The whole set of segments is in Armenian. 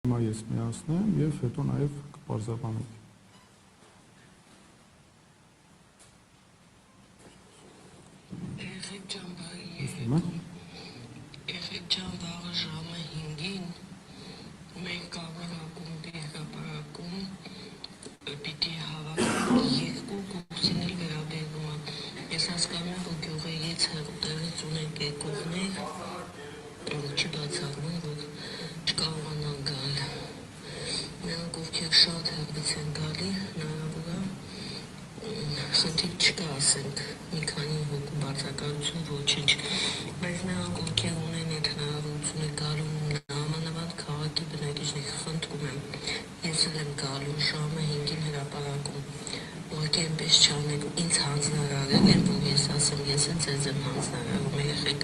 Ես միացնեմ եւ հետո նաեւ կպարզաբանեմ։ Երեք ջան վաղը ժամը 5-ին մենք կավարակում դեղապարակում պիտի հավաքենք երկու կուրսիներ վերաբերվում է։ Ես հասկանում եմ, որ գյուղերից տեղից ունենք եկողներ, չի բացառվում, որ չկարողանան գալ։ Նրանք ովքեր շատ հեռվից են գալի, հնարավոր է խնդիր չկա, ասենք, մի քանի հոգու բացակայություն ոչինչ, բայց նրանք ովքեր ունեն այդ հնարավորությունը գալու նամանավանդ քաղաքի բնակիչներ, խնդրում եմ, ես եմ գալու ժամը 5-ին հրապարակում, ուղղակի այնպես չանեք, ինձ հանձնարարել են, որ ես ասեմ, ես ձեզ եմ հանձնարարում, երեխեք,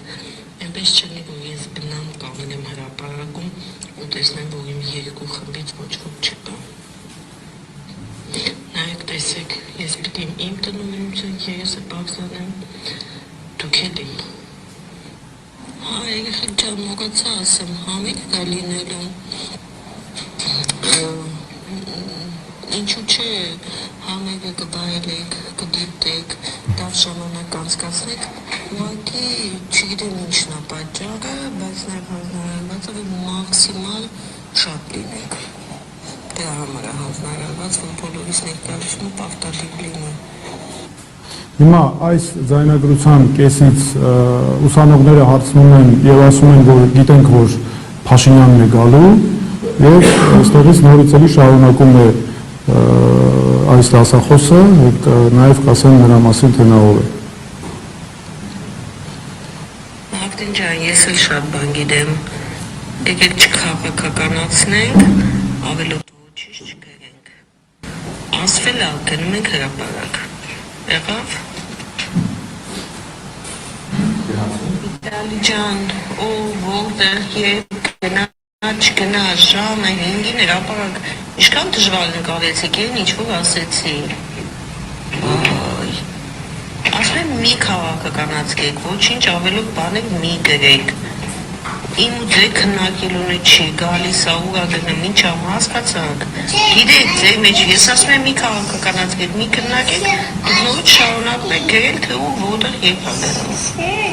այնպես չլինի, որ ես գնամ կանգնեմ հրապարակում ու տեսնեմ, որ իմ երկու խմբից ոչ ոք չկա։ Նայեք, տեսեք, ես պիտի իմ տնօրինության երեսը բարձրանեմ, դուք էլ իմ։ Երեխեք ջան, մոռացա ասեմ, համիկ կա լինելու։ Ինչու՞ չէ, համերը կվայելեք, կդիտեք, լավ ժամանակ անցկացնեք, ուղղակի չգիտեմ ինչն է պատճառը, բայց նաև հանձնարարված է, որ մաքսիմալ շատ լինեք։ Դրա համար է հանձնարարված, որ բոլորիս ներկայությունը պարտադիր լինի։ Հիմա այս ձայնագրության կեսից ուսանողները հարցնում են եւ ասում են, որ գիտենք, որ Փաշինյանն է գալու եւ այստեղից նորից էլի շարունակում է այս դասախոսը, նաեւ կասեն նրա մասին, թե նա ով է։ Ակտին ջան, ես էլ շատ բան գիտեմ։ Եկեք չքաղաքականացնենք, ավելորդ ոչինչ չգրենք։ Ասվել է, գնում ենք հրապարակ։ Եղավ։ Վիտալի ջան, որտեղ երբ գնա, չգնա, ժամը 5-ին հրապարակ, ինչքան դժվար նկարեցիք, ինչ-որ ասեցի։ Ասում եմ մի քաղաքականացկեք, ոչինչ ավելորդ բաներ մի գրեք։ Իմ ու ձեր քննարկելուն չի գալիս, ուղղա գնում, ինչ ամ հասկացաք։ Գիտեք, ձեր մեջ ես ասում եմ մի քաղաքականացկեք, մի քննարկեք, դուք նորից շարունակում եք գրել, թե ու որտեղ երբ ա գնում։